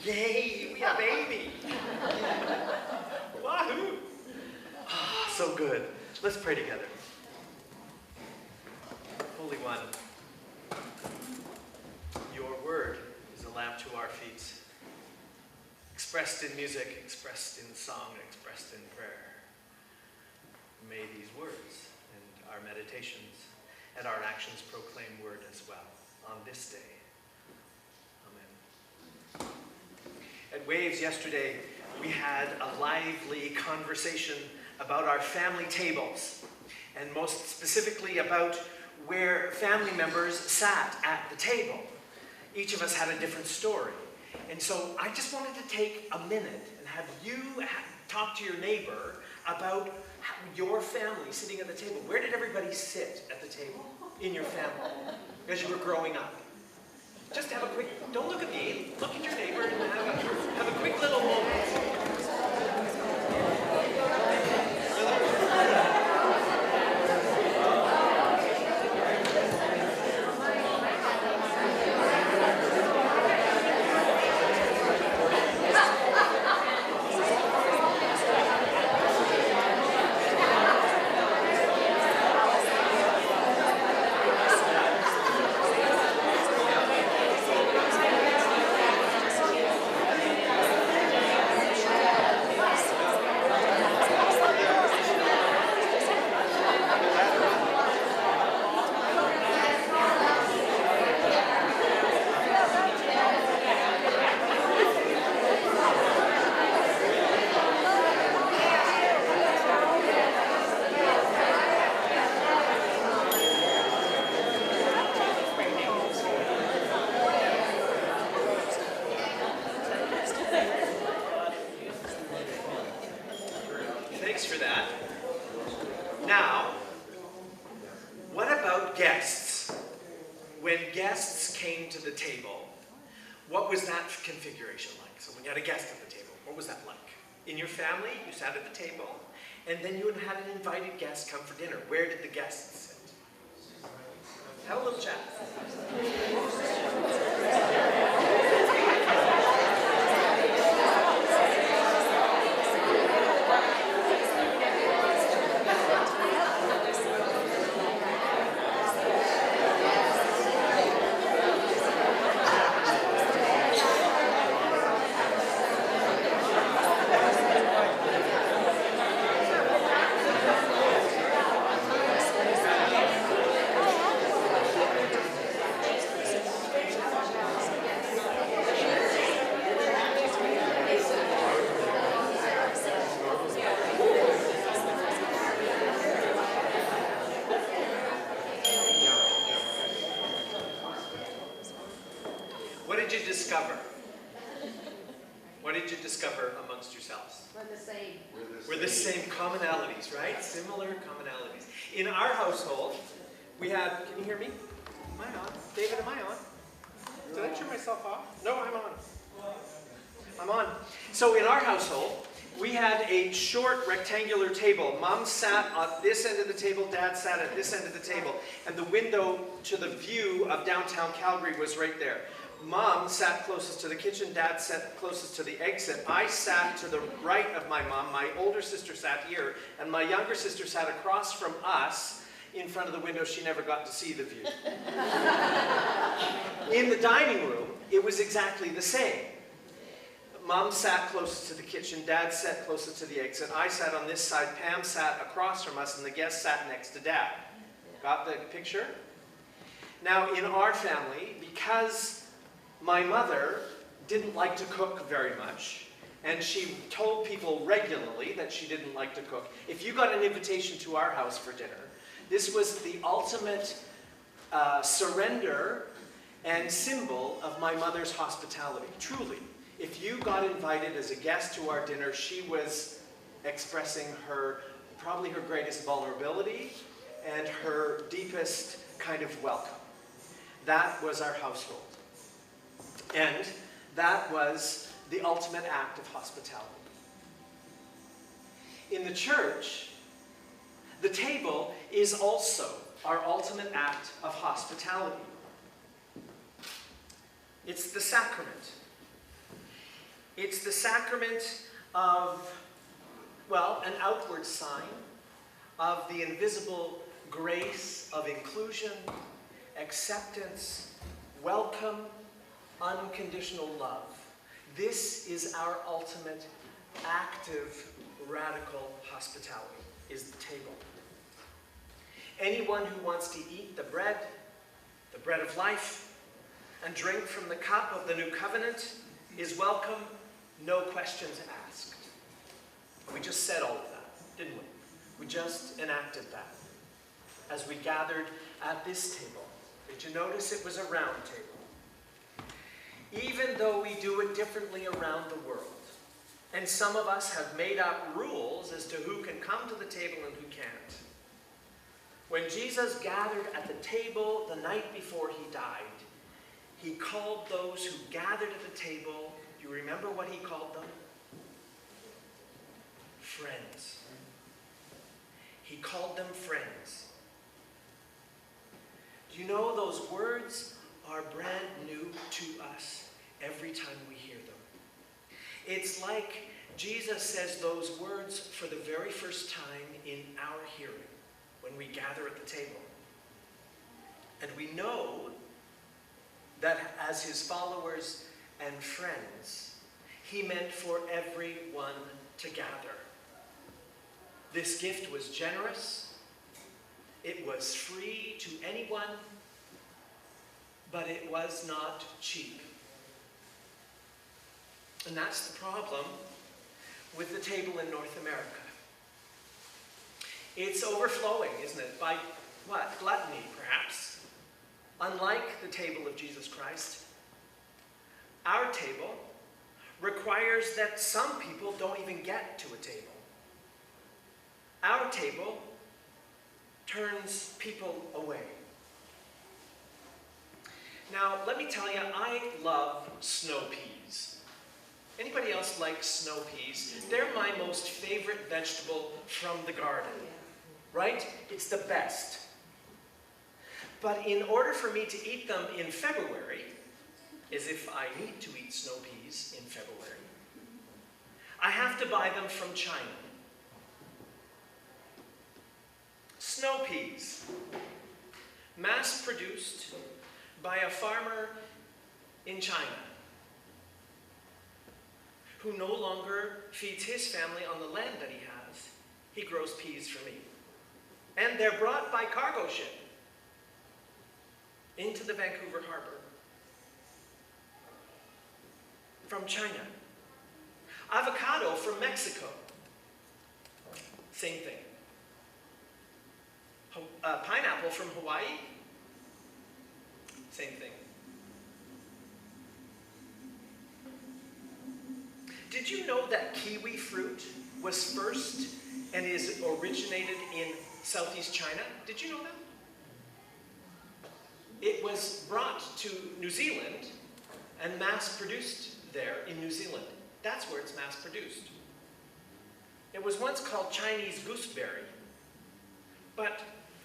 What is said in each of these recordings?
Yay, we have baby. Wahoo. Ah, so good. Let's pray together. Holy One, your word is a lamp to our feet, expressed in music, expressed in song, expressed in prayer. May these words and our meditations and our actions proclaim word as well on this day. Amen. At Waves yesterday, we had a lively conversation about our family tables, and most specifically about where family members sat at the table. Each of us had a different story. And so I just wanted to take a minute and have you talk to your neighbor about your family sitting at the table. Where did everybody sit at the table in your family as you were growing up? Just have a quick, don't look at me, look at your neighbor and have a quick little moment. What was that configuration like? So when you had a guest at the table, what was that like? In your family, you sat at the table, and then you had an invited guest come for dinner. Where did the guests sit? Have a little chat. What did you discover amongst yourselves? We're the same. We're the same commonalities, right? Similar commonalities. In our household, we had, can you hear me? Am I on? David, am I on? Did I turn myself off? No, I'm on. I'm on. So in our household, we had a short rectangular table. Mom sat at this end of the table, Dad sat at this end of the table, and the window to the view of downtown Calgary was right there. Mom sat closest to the kitchen, Dad sat closest to the exit. I sat to the right of my mom, my older sister sat here, and my younger sister sat across from us in front of the window. She never got to see the view. In the dining room, it was exactly the same. Mom sat closest to the kitchen, Dad sat closest to the exit. I sat on this side, Pam sat across from us, and the guest sat next to Dad. Got the picture? Now, in our family, because my mother didn't like to cook very much, and she told people regularly that she didn't like to cook. If you got an invitation to our house for dinner, this was the ultimate surrender and symbol of my mother's hospitality, truly. If you got invited as a guest to our dinner, she was expressing probably her greatest vulnerability and her deepest kind of welcome. That was our household. And that was the ultimate act of hospitality. In the church, the table is also our ultimate act of hospitality. It's the sacrament. sacrament of, well, an outward sign of the invisible grace of inclusion, acceptance, welcome, unconditional love. This is our ultimate active, radical hospitality, is the table. Anyone who wants to eat the bread of life, and drink from the cup of the new covenant is welcome, no questions asked. We just said all of that, didn't we? We just enacted that as we gathered at this table. Did you notice it was a round table? Even though we do it differently around the world, and some of us have made up rules as to who can come to the table and who can't. When Jesus gathered at the table the night before he died, he called those who gathered at the table, do you remember what he called them? Friends. He called them friends. Do you know those words are brand new to us every time we hear them? It's like Jesus says those words for the very first time in our hearing when we gather at the table. And we know that as his followers and friends, he meant for everyone to gather. This gift was generous. It was free to anyone, but it was not cheap. And that's the problem with the table in North America. It's overflowing, isn't it? By what? Gluttony, perhaps. Unlike the table of Jesus Christ, our table requires that some people don't even get to a table. Our table turns people away. Now, let me tell you, I love snow peas. Anybody else like snow peas? They're my most favorite vegetable from the garden, right? It's the best. But in order for me to eat them in February, as if I need to eat snow peas in February, I have to buy them from China. Snow peas, mass-produced by a farmer in China who no longer feeds his family on the land that he has. He grows peas for me. And they're brought by cargo ship into the Vancouver harbor from China. Avocado from Mexico, same thing. Pineapple from Hawaii, same thing. Did you know that kiwi fruit was first and is originated in Southeast China? Did you know that? It was brought to New Zealand and mass-produced there in New Zealand. That's where it's mass-produced. It was once called Chinese gooseberry, but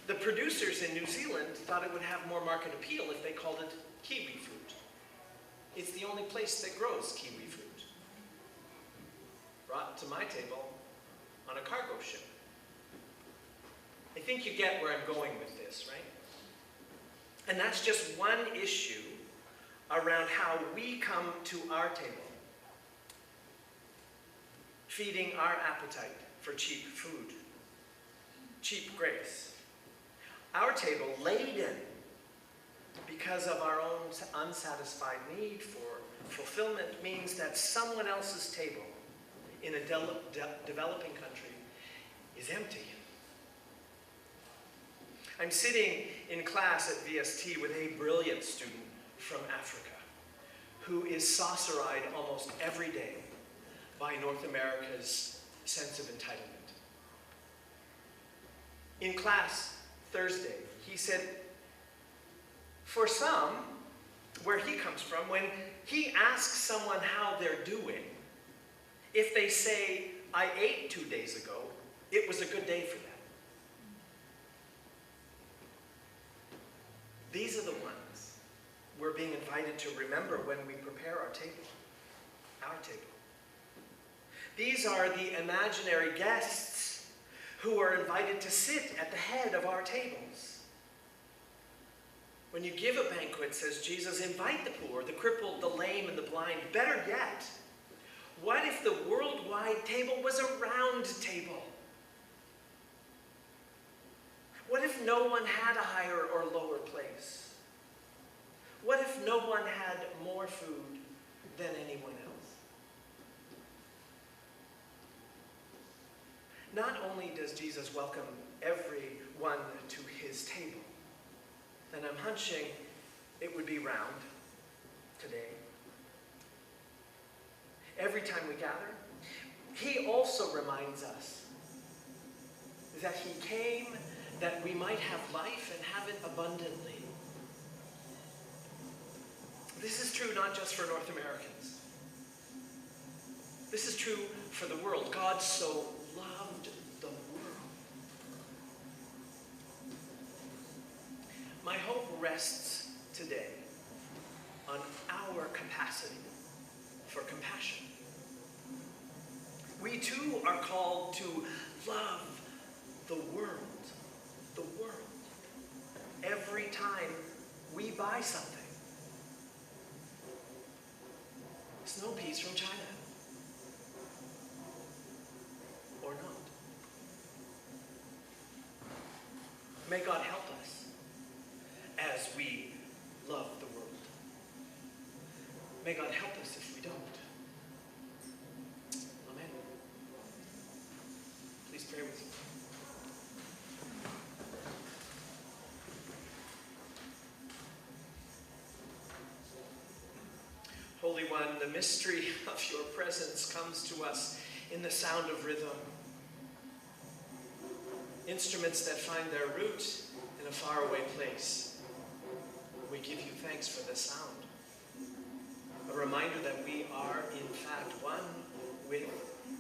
the producers in New Zealand thought it would have more market appeal if they called it kiwi fruit. It's the only place that grows kiwi fruit. Brought to my table on a cargo ship. I think you get where I'm going with this, right? And that's just one issue around how we come to our table, feeding our appetite for cheap food, cheap grace. Our table, laden because of our own unsatisfied need for fulfillment, means that someone else's table in a developing country is empty. I'm sitting in class at VST with a brilliant student from Africa who is saucer-eyed almost every day by North America's sense of entitlement. In class Thursday, he said, for some, where he comes from, when he asks someone how they're doing, if they say, I ate 2 days ago, it was a good day for them. These are the ones we're being invited to remember when we prepare our table. Our table. These are the imaginary guests who are invited to sit at the head of our tables. When you give a banquet, says Jesus, invite the poor, the crippled, the lame, and the blind. Better yet, what if the worldwide table was a round table? What if no one had a higher or lower place? What if no one had more food than anyone else? Not only does Jesus welcome everyone to his table, and I'm hunching it would be round today. Every time we gather, he also reminds us that he came that we might have life and have it abundantly. This is true not just for North Americans. This is true for the world. God so loved the world. My hope rests today on our capacity for compassion. We too are called to love the world. The world. Every time we buy something. Snow peas from China. Or not. May God help us as we love the world. May God help us if we don't. Amen. Please pray with me. Holy One, the mystery of your presence comes to us in the sound of rhythm. Instruments that find their root in a faraway place. We give you thanks for the sound. A reminder that we are, in fact, one with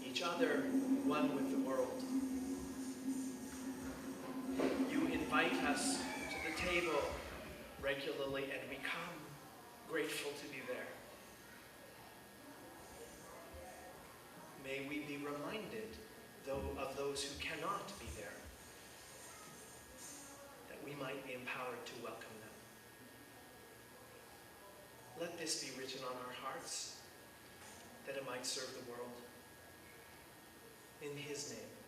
each other, one with the world. You invite us to the table regularly, and we come grateful to be there. May we be reminded, though, of those who cannot be there, that we might be empowered to welcome them. Let this be written on our hearts, that it might serve the world. In his name.